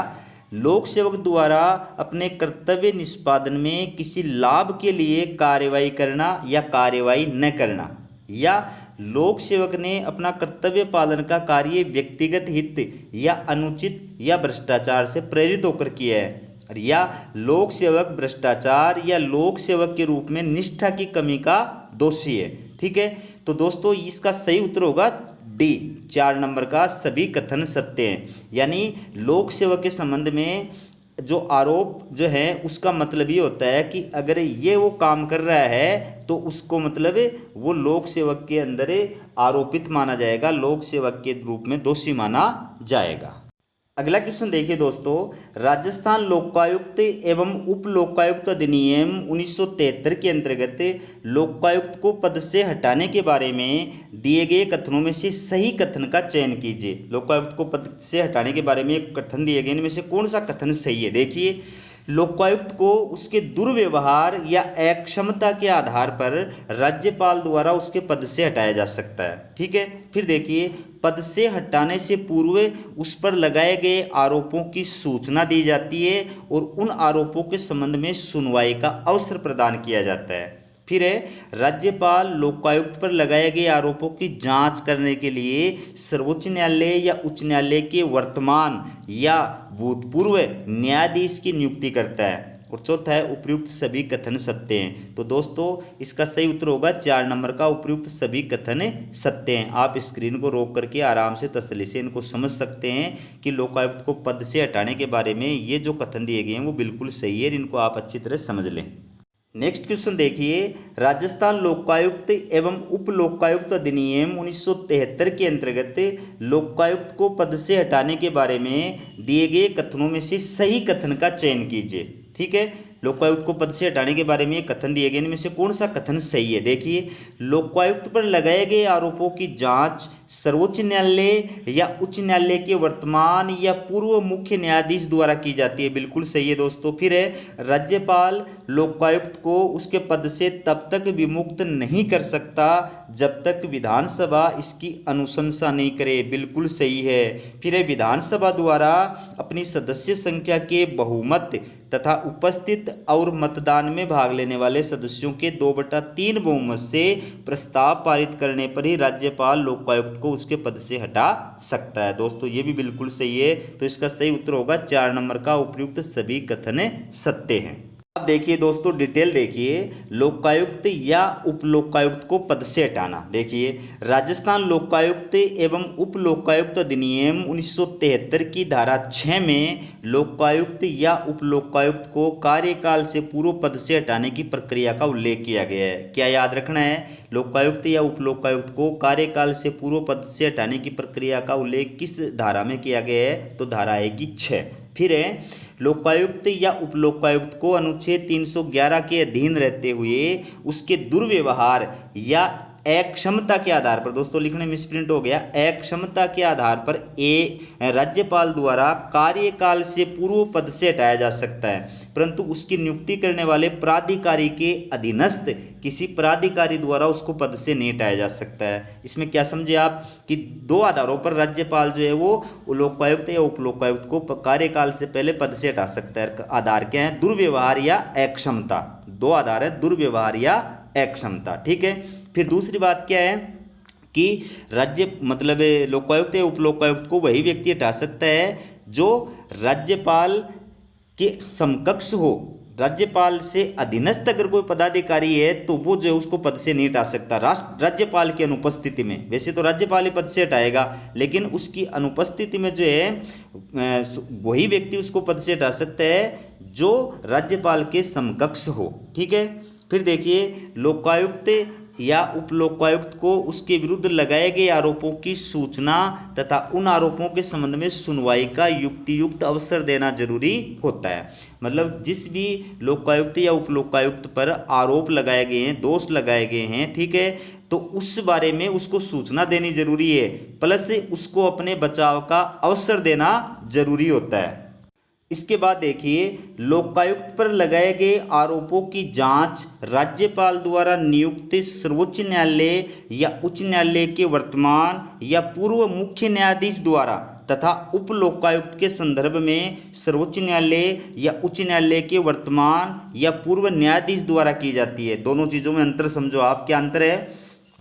S1: लोक सेवक द्वारा अपने कर्तव्य निष्पादन में किसी लाभ के लिए कार्यवाही करना या कार्यवाही न करना, या लोक सेवक ने अपना कर्तव्य पालन का कार्य व्यक्तिगत हित या अनुचित या भ्रष्टाचार से प्रेरित होकर किया है, या लोक सेवक भ्रष्टाचार या लोक सेवक के रूप में निष्ठा की कमी का दोषी है। ठीक है, तो दोस्तों इसका सही उत्तर होगा डी, 4 नंबर का, सभी कथन सत्य हैं। यानी लोक सेवक के संबंध में जो आरोप जो है उसका मतलब ये होता है कि अगर ये वो काम कर रहा है तो उसको मतलब वो लोक सेवक के अंदर आरोपित माना जाएगा, लोक सेवक के रूप में दोषी माना जाएगा। अगला क्वेश्चन देखिए दोस्तों, राजस्थान लोकायुक्त एवं उप लोकायुक्त अधिनियम 1973 के अंतर्गत लोकायुक्त को पद से हटाने के बारे में दिए गए कथनों में से सही कथन का चयन कीजिए। लोकायुक्त को पद से हटाने के बारे में एक कथन दिए गए, इनमें से कौन सा कथन सही है? देखिए, लोकायुक्त को उसके दुर्व्यवहार या अक्षमता के आधार पर राज्यपाल द्वारा उसके पद से हटाया जा सकता है। ठीक है, फिर देखिए, पद से हटाने से पूर्व उस पर लगाए गए आरोपों की सूचना दी जाती है और उन आरोपों के संबंध में सुनवाई का अवसर प्रदान किया जाता है। फिर है, राज्यपाल लोकायुक्त पर लगाए गए आरोपों की जांच करने के लिए सर्वोच्च न्यायालय या उच्च न्यायालय के वर्तमान या भूतपूर्व न्यायाधीश की नियुक्ति करता है। और चौथा है, उपयुक्त सभी कथन सत्य हैं। तो दोस्तों इसका सही उत्तर होगा 4 नंबर का, उपयुक्त सभी कथन सत्य हैं। आप स्क्रीन को रोक करके आराम से तसल्ली से इनको समझ सकते हैं कि लोकायुक्त को पद से हटाने के बारे में ये जो कथन दिए गए हैं वो बिल्कुल सही है, इनको आप अच्छी तरह समझ लें। नेक्स्ट क्वेश्चन देखिए, राजस्थान लोकायुक्त एवं उप लोकायुक्त अधिनियम 1973 के अंतर्गत लोकायुक्त को पद से हटाने के बारे में दिए गए कथनों में से सही कथन का चयन कीजिए। ठीक है, लोकायुक्त को पद से हटाने के बारे में ये कथन दिए गए, इनमें से कौन सा कथन सही है? देखिए, लोकायुक्त पर लगाए गए आरोपों की जांच सर्वोच्च न्यायालय या उच्च न्यायालय के वर्तमान या पूर्व मुख्य न्यायाधीश द्वारा की जाती है। बिल्कुल सही है दोस्तों। फिर है, राज्यपाल लोकायुक्त को उसके पद से तब तक विमुक्त नहीं कर सकता जब तक विधानसभा इसकी अनुशंसा नहीं करे। बिल्कुल सही है। फिर है, विधानसभा द्वारा अपनी सदस्य संख्या के बहुमत तथा उपस्थित और मतदान में भाग लेने वाले सदस्यों के 2/3 बहुमत से प्रस्ताव पारित करने पर ही राज्यपाल लोकायुक्त को उसके पद से हटा सकता है। दोस्तों ये भी बिल्कुल सही है। तो इसका सही उत्तर होगा 4 नंबर का, उपर्युक्त सभी कथन सत्य हैं। अब देखिए दोस्तों, डिटेल देखिए, लोकायुक्त या उप लोकायुक्त को पद से हटाना। देखिए, राजस्थान लोकायुक्त एवं उप लोकायुक्त अधिनियम 1973 की धारा 6 में लोकायुक्त या उप लोकायुक्त को कार्यकाल से पूर्व पद से हटाने की प्रक्रिया का उल्लेख किया गया है। क्या याद रखना है? लोकायुक्त या उप लोकायुक्त को कार्यकाल से पूर्व पद से हटाने की प्रक्रिया का उल्लेख किस धारा में किया गया है? तो धारा आएगी 6। फिर है, लोकायुक्त या उप लोकायुक्त को अनुच्छेद 311 के अधीन रहते हुए उसके दुर्व्यवहार या अक्षमता के आधार पर, दोस्तों लिखने में स्प्रिंट हो गया, अक्षमता के आधार पर राज्यपाल द्वारा कार्यकाल से पूर्व पद से हटाया जा सकता है, परंतु उसकी नियुक्ति करने वाले प्राधिकारी के अधीनस्थ किसी प्राधिकारी द्वारा उसको पद से नहीं हटाया जा सकता है। इसमें क्या समझे आप कि 2 आधारों पर राज्यपाल जो है वो लोकायुक्त या उप लोकायुक्त को कार्यकाल से पहले पद से हटा सकता है। आधार क्या है? दुर्व्यवहार या अक्षमता। 2 आधार है, दुर्व्यवहार या अक्षमता। ठीक है। फिर दूसरी बात क्या है कि राज्य मतलब लोकायुक्त या उप लोकायुक्त को वही व्यक्ति हटा सकता है जो राज्यपाल के समकक्ष हो। राज्यपाल से अधीनस्थ अगर कोई पदाधिकारी है तो वो जो है उसको पद से नहीं हटा सकता राज्यपाल की अनुपस्थिति में। वैसे तो राज्यपाल ही पद से हटाएगा, लेकिन उसकी अनुपस्थिति में जो है वही व्यक्ति उसको पद से हटा सकता है जो राज्यपाल के समकक्ष हो। ठीक है। फिर देखिए, लोकायुक्त या उप लोकायुक्त को उसके विरुद्ध लगाए गए आरोपों की सूचना तथा उन आरोपों के संबंध में सुनवाई का युक्तियुक्त अवसर देना जरूरी होता है। मतलब जिस भी लोकायुक्त या उप लोकायुक्त पर आरोप लगाए गए हैं, दोष लगाए गए हैं, ठीक है, तो उस बारे में उसको सूचना देनी जरूरी है, प्लस उसको अपने बचाव का अवसर देना जरूरी होता है। इसके बाद देखिए, लोकायुक्त पर लगाए गए आरोपों की जांच राज्यपाल द्वारा नियुक्त सर्वोच्च न्यायालय या उच्च न्यायालय के वर्तमान या पूर्व मुख्य न्यायाधीश द्वारा तथा उप लोकायुक्त के संदर्भ में सर्वोच्च न्यायालय या उच्च न्यायालय के वर्तमान या पूर्व न्यायाधीश द्वारा की जाती है। दोनों चीज़ों में अंतर समझो आप। क्या अंतर है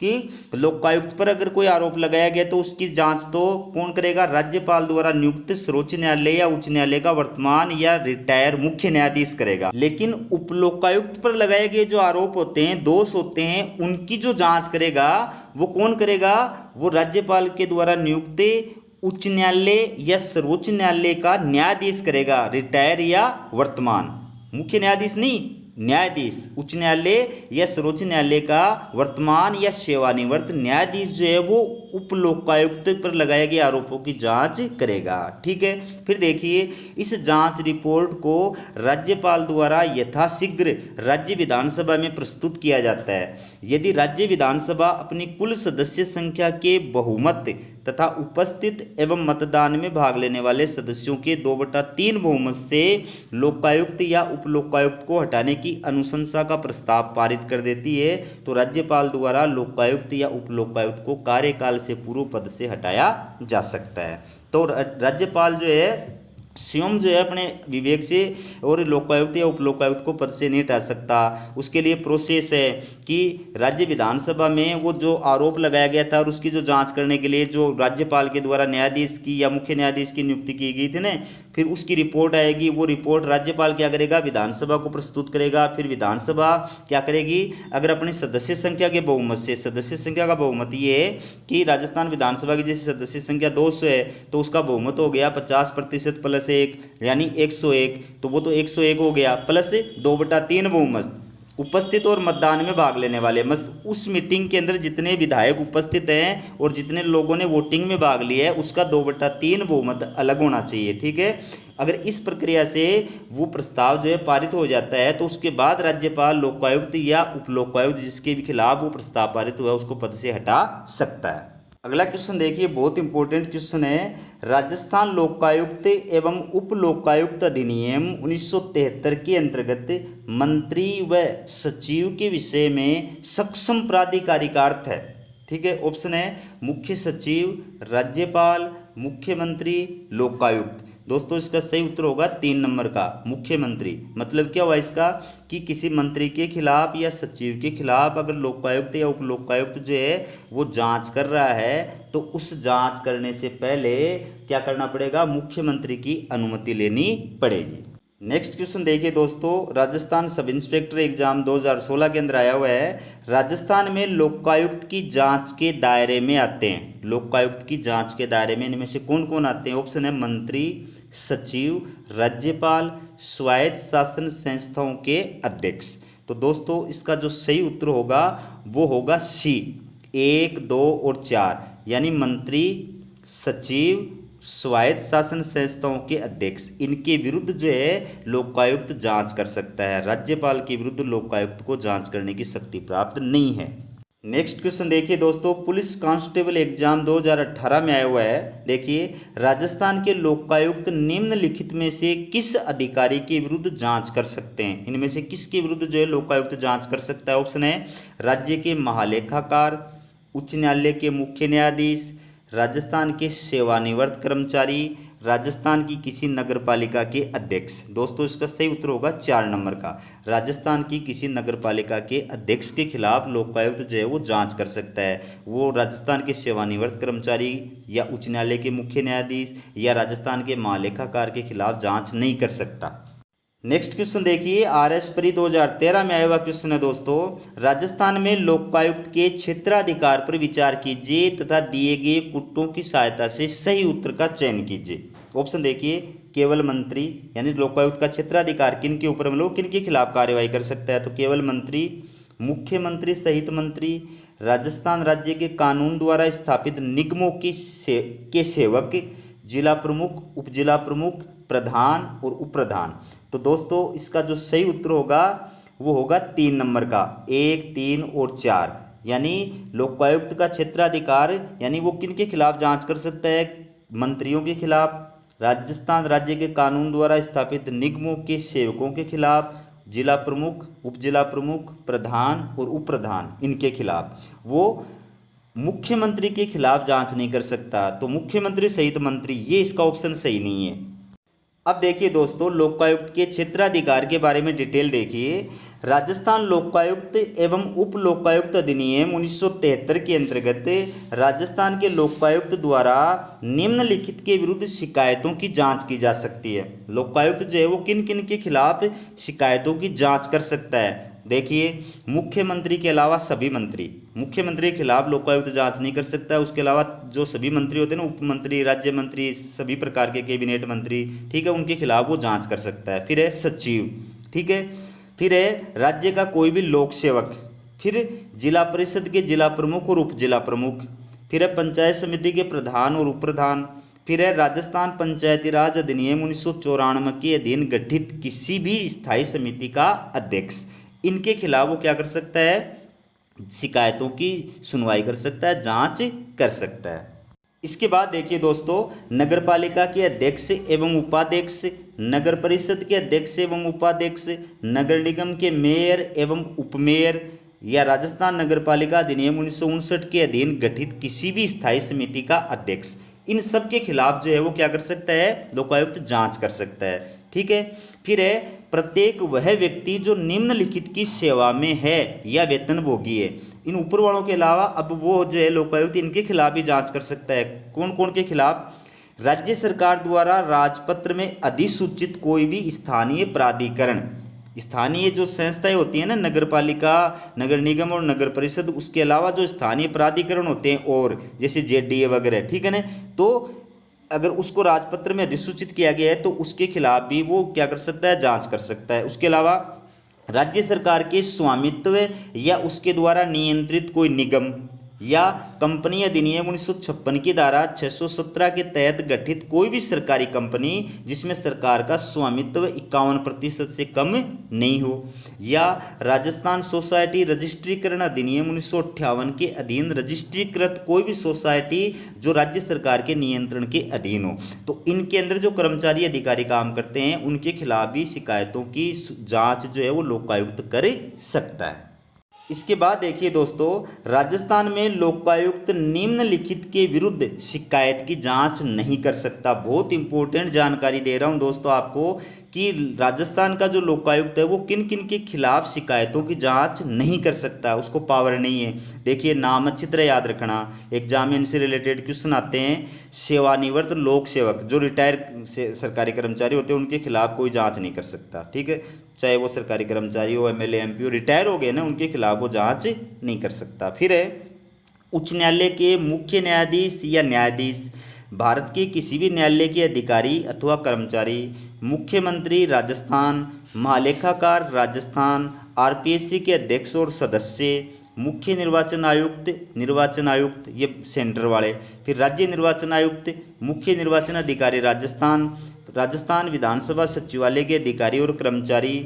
S1: कि लोकायुक्त पर अगर कोई आरोप लगाया गया तो उसकी जांच तो कौन करेगा? राज्यपाल द्वारा नियुक्त सर्वोच्च न्यायालय या उच्च न्यायालय का वर्तमान या रिटायर मुख्य न्यायाधीश करेगा। लेकिन उप लोकायुक्त पर लगाए गए जो आरोप होते हैं, दोष होते हैं, उनकी जो जांच करेगा वो कौन करेगा? वो राज्यपाल के द्वारा नियुक्त उच्च न्यायालय या सर्वोच्च न्यायालय का न्यायाधीश करेगा, रिटायर या वर्तमान। मुख्य न्यायाधीश नहीं, न्यायाधीश। उच्च न्यायालय या सर्वोच्च न्यायालय का वर्तमान या सेवानिवृत्त न्यायाधीश जो है वो उप लोकायुक्त पर लगाए गए आरोपों की जांच करेगा। ठीक है। फिर देखिए, इस जांच रिपोर्ट को राज्यपाल द्वारा यथाशीघ्र राज्य विधानसभा में प्रस्तुत किया जाता है। यदि राज्य विधानसभा अपनी कुल सदस्य संख्या के बहुमत तथा उपस्थित एवं मतदान में भाग लेने वाले सदस्यों के 2/3 बहुमत से लोकायुक्त या उप लोकायुक्त को हटाने की अनुशंसा का प्रस्ताव पारित कर देती है तो राज्यपाल द्वारा लोकायुक्त या उप लोकायुक्त को कार्यकाल से पूर्व पद से हटाया जा सकता है। तो राज्यपाल जो है स्वयं जो है अपने विवेक से और लोकायुक्त या उप लोकायुक्त को पद से नहीं हटा सकता। उसके लिए प्रोसेस है कि राज्य विधानसभा में वो जो आरोप लगाया गया था और उसकी जो जांच करने के लिए जो राज्यपाल के द्वारा न्यायाधीश की या मुख्य न्यायाधीश की नियुक्ति की गई थी ना, फिर उसकी रिपोर्ट आएगी। वो रिपोर्ट राज्यपाल क्या करेगा? विधानसभा को प्रस्तुत करेगा। फिर विधानसभा क्या करेगी? अगर अपनी सदस्य संख्या के बहुमत से, सदस्य संख्या का बहुमत ये है कि राजस्थान विधानसभा की जैसे सदस्य संख्या 200 है तो उसका बहुमत हो गया 50% प्लस 1 यानी 101, तो वो तो 101 हो गया, प्लस 2/3 बहुमत उपस्थित और मतदान में भाग लेने वाले। उस मीटिंग के अंदर जितने विधायक उपस्थित हैं और जितने लोगों ने वोटिंग में भाग लिया है उसका 2/3 बहुमत अलग होना चाहिए। ठीक है। अगर इस प्रक्रिया से वो प्रस्ताव जो है पारित हो जाता है तो उसके बाद राज्यपाल लोकायुक्त या उप लोकायुक्त जिसके भी खिलाफ वो प्रस्ताव पारित हुआ है उसको पद से हटा सकता है। अगला क्वेश्चन देखिए, बहुत इंपॉर्टेंट क्वेश्चन है। राजस्थान लोकायुक्त एवं उप लोकायुक्त अधिनियम 1973 के अंतर्गत मंत्री व सचिव के विषय में सक्षम प्राधिकारी का अर्थ है। ठीक है, ऑप्शन है मुख्य सचिव, राज्यपाल, मुख्यमंत्री, लोकायुक्त। दोस्तों इसका सही उत्तर होगा 3 नंबर का, मुख्यमंत्री। मतलब क्या हुआ इसका कि किसी मंत्री के खिलाफ या सचिव के खिलाफ अगर लोकायुक्त या उप लोकायुक्त जो है वो जांच कर रहा है तो उस जांच करने से पहले क्या करना पड़ेगा, मुख्यमंत्री की अनुमति लेनी पड़ेगी। नेक्स्ट क्वेश्चन देखिए दोस्तों, राजस्थान सब इंस्पेक्टर एग्जाम 2016 के अंदर आया हुआ है। राजस्थान में लोकायुक्त की जांच के दायरे में आते हैं, लोकायुक्त की जांच के दायरे में इनमें से कौन कौन आते हैं? ऑप्शन है मंत्री, सचिव, राज्यपाल, स्वायत्त शासन संस्थाओं के अध्यक्ष। तो दोस्तों इसका जो सही उत्तर होगा वो होगा सी, 1, 2 और 4, यानी मंत्री, सचिव, स्वायत्त शासन संस्थाओं के अध्यक्ष, इनके विरुद्ध जो है लोकायुक्त जांच कर सकता है। राज्यपाल के विरुद्ध लोकायुक्त को जांच करने की शक्ति प्राप्त नहीं है। नेक्स्ट क्वेश्चन देखिए दोस्तों, पुलिस कांस्टेबल एग्जाम 2018 में आया हुआ है। देखिए, राजस्थान के लोकायुक्त निम्नलिखित में से किस अधिकारी के विरुद्ध जांच कर सकते हैं? इनमें से किसके विरुद्ध जो है लोकायुक्त जांच कर सकता है? ऑप्शन है राज्य के महालेखाकार, उच्च न्यायालय के मुख्य न्यायाधीश, राजस्थान के सेवानिवृत्त कर्मचारी, राजस्थान की किसी नगर पालिका के अध्यक्ष। दोस्तों इसका सही उत्तर होगा 4 नंबर का, राजस्थान की किसी नगर पालिका के अध्यक्ष के खिलाफ लोकायुक्त जो है वो जांच कर सकता है। वो राजस्थान के सेवानिवृत्त कर्मचारी या उच्च न्यायालय के मुख्य न्यायाधीश या राजस्थान के महालेखाकार के खिलाफ जांच नहीं कर सकता। नेक्स्ट क्वेश्चन देखिए, RS परी 2013 में आया हुआ क्वेश्चन है दोस्तों, राजस्थान में लोकायुक्त के क्षेत्राधिकार पर विचार कीजिए तथा दिए गए कुट्टों की सहायता से सही उत्तर का चयन कीजिए। ऑप्शन देखिए, केवल मंत्री, यानी लोकायुक्त का क्षेत्राधिकार किन के ऊपर मतलब किन के खिलाफ कार्यवाही कर सकता है? तो केवल मंत्री, मुख्यमंत्री सहित मंत्री, राजस्थान राज्य के कानून द्वारा स्थापित निगमों के सेवक, जिला प्रमुख, उप जिला प्रमुख, प्रधान और उप प्रधान। तो दोस्तों इसका जो सही उत्तर होगा वो होगा 3 नंबर का, 1, 3 और 4, यानी लोकायुक्त का क्षेत्राधिकार यानी वो किन के खिलाफ जांच कर सकता है? मंत्रियों के खिलाफ, राजस्थान राज्य के कानून द्वारा स्थापित निगमों के सेवकों के खिलाफ, जिला प्रमुख, उप जिला प्रमुख, प्रधान और उप प्रधान, इनके खिलाफ। वो मुख्यमंत्री के खिलाफ जांच नहीं कर सकता। तो मुख्यमंत्री सहित मंत्री, ये इसका ऑप्शन सही नहीं है। अब देखिए दोस्तों, लोकायुक्त के क्षेत्राधिकार के बारे में डिटेल देखिए। राजस्थान लोकायुक्त एवं उप लोकायुक्त अधिनियम 1973 के अंतर्गत राजस्थान के लोकायुक्त द्वारा निम्नलिखित के विरुद्ध शिकायतों की जांच की जा सकती है। लोकायुक्त जो है वो किन किन के खिलाफ शिकायतों की जांच कर सकता है? देखिए, मुख्यमंत्री के अलावा सभी मंत्री, मुख्यमंत्री के खिलाफ लोकायुक्त जांच नहीं कर सकता है। उसके अलावा जो सभी मंत्री होते हैं ना, उप मंत्री, राज्य मंत्री, सभी प्रकार के कैबिनेट मंत्री, ठीक है, उनके खिलाफ वो जांच कर सकता है। फिर है सचिव, ठीक है, फिर है राज्य का कोई भी लोक सेवक, फिर जिला परिषद के जिला प्रमुख और उप जिला प्रमुख, फिर है पंचायत समिति के प्रधान और उप प्रधान, फिर है राजस्थान पंचायती राज अधिनियम 1994 के अधीन गठित किसी भी स्थायी समिति का अध्यक्ष। इनके खिलाफ वो क्या कर सकता है? शिकायतों की सुनवाई कर सकता है, जांच कर सकता है। इसके बाद देखिए दोस्तों, नगरपालिका के अध्यक्ष एवं उपाध्यक्ष, नगर परिषद के अध्यक्ष एवं उपाध्यक्ष, नगर निगम के मेयर एवं उपमेयर या राजस्थान नगरपालिका अधिनियम 1959 के अधीन गठित किसी भी स्थायी समिति का अध्यक्ष, इन सब के खिलाफ जो है वो क्या कर सकता है? लोकायुक्त जांच कर सकता है। ठीक है, फिर है प्रत्येक वह व्यक्ति जो निम्नलिखित की सेवा में है या वेतनभोगी है। इन ऊपर वालों के अलावा अब वो जो है लोकायुक्त इनके खिलाफ भी जांच कर सकता है। कौन कौन के खिलाफ? राज्य सरकार द्वारा राजपत्र में अधिसूचित कोई भी स्थानीय प्राधिकरण, स्थानीय जो संस्थाएं होती हैं ना, नगर पालिका, नगर निगम और नगर परिषद, उसके अलावा जो स्थानीय प्राधिकरण होते हैं और जैसे JDA वगैरह, ठीक है ना, तो अगर उसको राजपत्र में अधिसूचित किया गया है तो उसके खिलाफ भी वो क्या कर सकता है? जांच कर सकता है। उसके अलावा राज्य सरकार के स्वामित्व या उसके द्वारा नियंत्रित कोई निगम, या कंपनी अधिनियम 1956 की धारा 617 के तहत गठित कोई भी सरकारी कंपनी जिसमें सरकार का स्वामित्व 51% से कम नहीं हो, या राजस्थान सोसाइटी रजिस्ट्रीकरण अधिनियम 1958 के अधीन रजिस्ट्रीकृत कोई भी सोसाइटी जो राज्य सरकार के नियंत्रण के अधीन हो। तो इनके अंदर जो कर्मचारी अधिकारी काम करते हैं उनके खिलाफ भी शिकायतों की जांच जो है वो लोकायुक्त कर सकता है। इसके बाद देखिए दोस्तों, राजस्थान में लोकायुक्त निम्नलिखित के विरुद्ध शिकायत की जांच नहीं कर सकता। बहुत इंपॉर्टेंट जानकारी दे रहा हूं दोस्तों आपको कि राजस्थान का जो लोकायुक्त है वो किन किन के खिलाफ शिकायतों की जांच नहीं कर सकता, उसको पावर नहीं है। देखिए नाम अच्छी तरह याद रखना, एग्जाम में इनसे रिलेटेड क्वेश्चन आते हैं। सेवानिवृत्त लोक सेवक जो रिटायर सरकारी कर्मचारी होते हैं उनके खिलाफ कोई जाँच नहीं कर सकता, ठीक है। चाहे वो सरकारी कर्मचारी हो, एमएलए एमपी हो, रिटायर हो गए ना, उनके खिलाफ वो जांच नहीं कर सकता। फिर है उच्च न्यायालय के मुख्य न्यायाधीश या न्यायाधीश, भारत के किसी भी न्यायालय के अधिकारी अथवा कर्मचारी, मुख्यमंत्री राजस्थान, महालेखाकार राजस्थान, आरपीएससी के अध्यक्ष और सदस्य, मुख्य निर्वाचन आयुक्त ये सेंटर वाले, फिर राज्य निर्वाचन आयुक्त, मुख्य निर्वाचन अधिकारी राजस्थान विधानसभा सचिवालय के अधिकारी और कर्मचारी,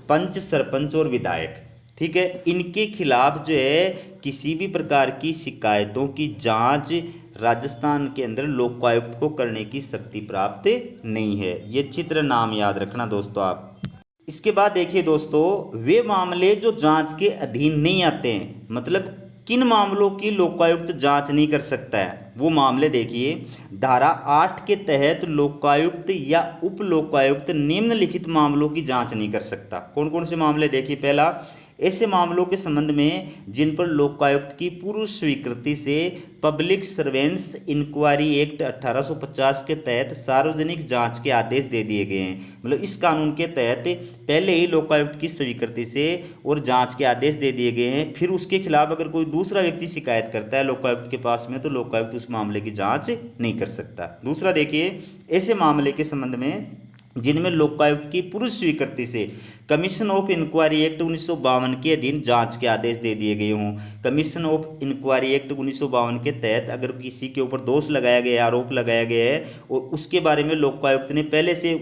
S1: पंच, सरपंच और विधायक, ठीक है। इनके खिलाफ जो है किसी भी प्रकार की शिकायतों की जांच राजस्थान के अंदर लोकायुक्त को करने की शक्ति प्राप्त नहीं है। ये चित्र नाम याद रखना दोस्तों आप। इसके बाद देखिए दोस्तों, वे मामले जो जांच के अधीन नहीं आते हैं, मतलब किन मामलों की लोकायुक्त जांच नहीं कर सकता है, वो मामले देखिए। धारा 8 के तहत लोकायुक्त या उप लोकायुक्त निम्नलिखित मामलों की जांच नहीं कर सकता। कौन कौन से मामले देखिए। पहला, ऐसे मामलों के संबंध में जिन पर लोकायुक्त की पूर्व स्वीकृति से पब्लिक सर्वेंट्स इंक्वायरी एक्ट 1850 के तहत सार्वजनिक जांच के आदेश दे दिए गए हैं। मतलब इस कानून के तहत पहले ही लोकायुक्त की स्वीकृति से और जांच के आदेश दे दिए गए हैं, फिर उसके खिलाफ अगर कोई दूसरा व्यक्ति शिकायत करता है लोकायुक्त के पास में तो लोकायुक्त उस मामले की जाँच नहीं कर सकता। दूसरा देखिए, ऐसे मामले के संबंध में जिनमें लोकायुक्त की पूर्व स्वीकृति से कमीशन ऑफ इंक्वायरी एक्ट 1952 के अधीन जांच के आदेश दे दिए गए हों। कमीशन ऑफ इंक्वायरी एक्ट 1952 के तहत अगर किसी के ऊपर दोष लगाया गया है, आरोप लगाया गया है और उसके बारे में लोकायुक्त ने पहले से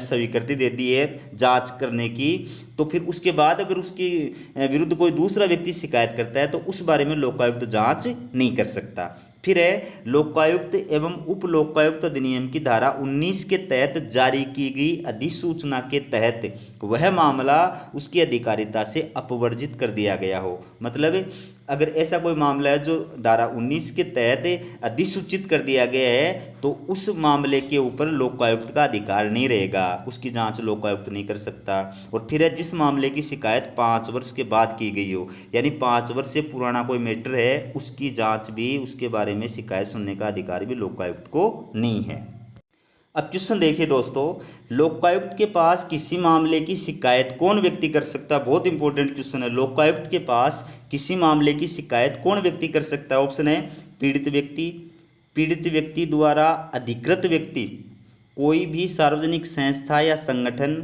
S1: स्वीकृति दे दी है जांच करने की, तो फिर उसके बाद अगर उसके विरुद्ध कोई दूसरा व्यक्ति शिकायत करता है तो उस बारे में लोकायुक्त जाँच नहीं कर सकता। फिर है लोकायुक्त एवं उप लोकायुक्त अधिनियम की धारा 19 के तहत जारी की गई अधिसूचना के तहत वह मामला उसकी अधिकारिता से अपवर्जित कर दिया गया हो। मतलब अगर ऐसा कोई मामला है जो धारा 19 के तहत अधिसूचित कर दिया गया है तो उस मामले के ऊपर लोकायुक्त का अधिकार नहीं रहेगा, उसकी जांच लोकायुक्त नहीं कर सकता। और फिर है जिस मामले की शिकायत 5 वर्ष के बाद की गई हो, यानी 5 वर्ष से पुराना कोई मैटर है उसकी जांच भी, उसके बारे में शिकायत सुनने का अधिकार भी लोकायुक्त को नहीं है। अब क्वेश्चन देखिए दोस्तों, लोकायुक्त के पास किसी मामले की शिकायत कौन व्यक्ति कर सकता है? बहुत इंपॉर्टेंट क्वेश्चन है। लोकायुक्त के पास किसी मामले की शिकायत कौन व्यक्ति कर सकता है? ऑप्शन है पीड़ित व्यक्ति, पीड़ित व्यक्ति द्वारा अधिकृत व्यक्ति, कोई भी सार्वजनिक संस्था या संगठन,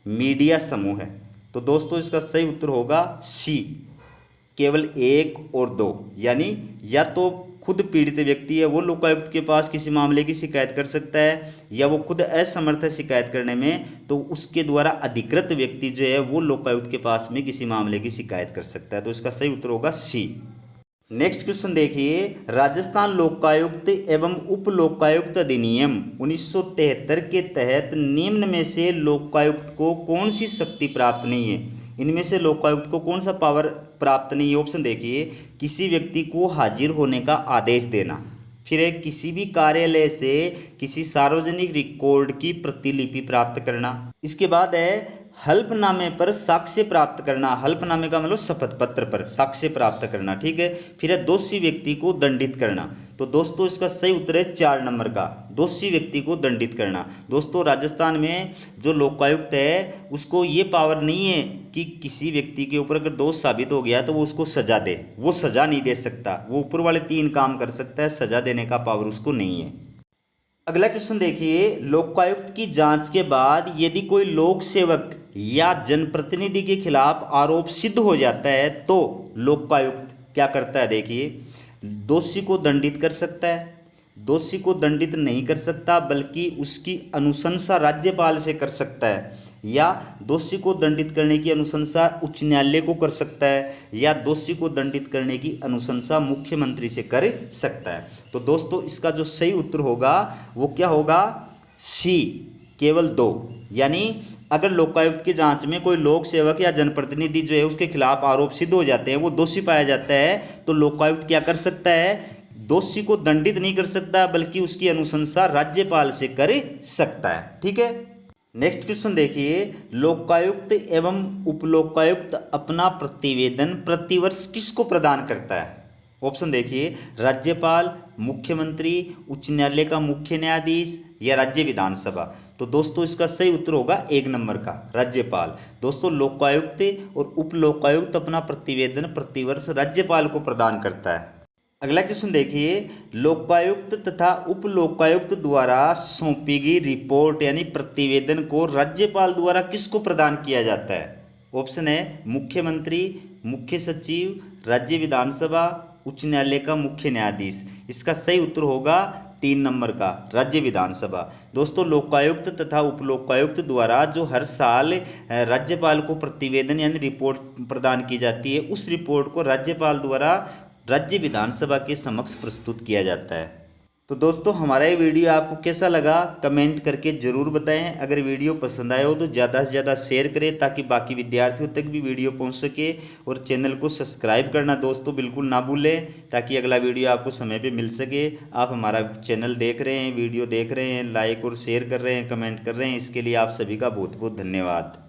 S1: मीडिया समूह है। तो दोस्तों इसका सही उत्तर होगा सी, केवल 1 और 2, यानी या तो खुद पीड़ित व्यक्ति है वो लोकायुक्त के पास किसी मामले की शिकायत कर सकता है, या वो खुद असमर्थ है शिकायत करने में तो उसके द्वारा अधिकृत व्यक्ति जो है वो लोकायुक्त के पास में किसी मामले की शिकायत कर सकता है। तो इसका सही उत्तर होगा सी। नेक्स्ट क्वेश्चन देखिए, राजस्थान लोकायुक्त एवं उप लोकायुक्त अधिनियम 1973 के तहत निम्न में से लोकायुक्त को कौन सी शक्ति प्राप्त नहीं है? इनमें से लोकायुक्त को कौन सा पावर प्राप्त नहीं है? ऑप्शन देखिए, किसी व्यक्ति को हाजिर होने का आदेश देना, फिर है किसी भी कार्यालय से किसी सार्वजनिक रिकॉर्ड की प्रतिलिपि प्राप्त करना, इसके बाद है हल्फनामे पर साक्ष्य प्राप्त करना, हल्फनामे का मतलब शपथ पत्र पर साक्ष्य प्राप्त करना, ठीक है। फिर है दोषी व्यक्ति को दंडित करना। तो दोस्तों इसका सही उत्तर है 4 नंबर का, दोषी व्यक्ति को दंडित करना। दोस्तों राजस्थान में जो लोकायुक्त है उसको ये पावर नहीं है कि किसी व्यक्ति के ऊपर अगर दोष साबित हो गया तो वो उसको सजा दे, वो सजा नहीं दे सकता। वो ऊपर वाले 3 काम कर सकता है, सजा देने का पावर उसको नहीं है। अगला क्वेश्चन देखिए, लोकायुक्त की जांच के बाद यदि कोई लोक सेवक या जनप्रतिनिधि के खिलाफ आरोप सिद्ध हो जाता है तो लोकायुक्त क्या करता है? देखिए, दोषी को दंडित कर सकता है, दोषी को दंडित नहीं कर सकता बल्कि उसकी अनुशंसा राज्यपाल से कर सकता है, या दोषी को दंडित करने की अनुशंसा उच्च न्यायालय को कर सकता है, या दोषी को दंडित करने की अनुशंसा मुख्यमंत्री से कर सकता है। तो दोस्तों इसका जो सही उत्तर होगा वो क्या होगा, सी, केवल 2। यानी अगर लोकायुक्त की जांच में कोई लोक सेवक या जनप्रतिनिधि जो है उसके खिलाफ आरोप सिद्ध हो जाते हैं, वो दोषी पाया जाता है, तो लोकायुक्त क्या कर सकता है, दोषी को दंडित नहीं कर सकता बल्कि उसकी अनुशंसा राज्यपाल से कर सकता है। ठीक है, नेक्स्ट क्वेश्चन देखिए, लोकायुक्त एवं उपलोकायुक्त अपना प्रतिवेदन प्रतिवर्ष किसको प्रदान करता है? ऑप्शन देखिए, राज्यपाल, मुख्यमंत्री, उच्च न्यायालय का मुख्य न्यायाधीश या राज्य विधानसभा। तो दोस्तों इसका सही उत्तर होगा 1 नंबर का, राज्यपाल। दोस्तों लोकायुक्त और उपलोकायुक्त अपना प्रतिवेदन प्रतिवर्ष राज्यपाल को प्रदान करता है। अगला क्वेश्चन देखिए, लोकायुक्त तथा उप लोकायुक्त द्वारा सौंपी गई रिपोर्ट यानी प्रतिवेदन को राज्यपाल द्वारा किसको प्रदान किया जाता है? ऑप्शन है मुख्यमंत्री, मुख्य सचिव, राज्य विधानसभा, उच्च न्यायालय का मुख्य न्यायाधीश। इसका सही उत्तर होगा 3 नंबर का, राज्य विधानसभा। दोस्तों लोकायुक्त तथा उपलोकायुक्त द्वारा जो हर साल राज्यपाल को प्रतिवेदन यानी रिपोर्ट प्रदान की जाती है, उस रिपोर्ट को राज्यपाल द्वारा राज्य विधानसभा के समक्ष प्रस्तुत किया जाता है। तो दोस्तों हमारा ये वीडियो आपको कैसा लगा कमेंट करके ज़रूर बताएं। अगर वीडियो पसंद आया हो तो ज़्यादा से ज़्यादा शेयर करें ताकि बाकी विद्यार्थियों तक भी वीडियो पहुंच सके, और चैनल को सब्सक्राइब करना दोस्तों बिल्कुल ना भूलें ताकि अगला वीडियो आपको समय पे मिल सके। आप हमारा चैनल देख रहे हैं, वीडियो देख रहे हैं, लाइक और शेयर कर रहे हैं, कमेंट कर रहे हैं, इसके लिए आप सभी का बहुत बहुत धन्यवाद।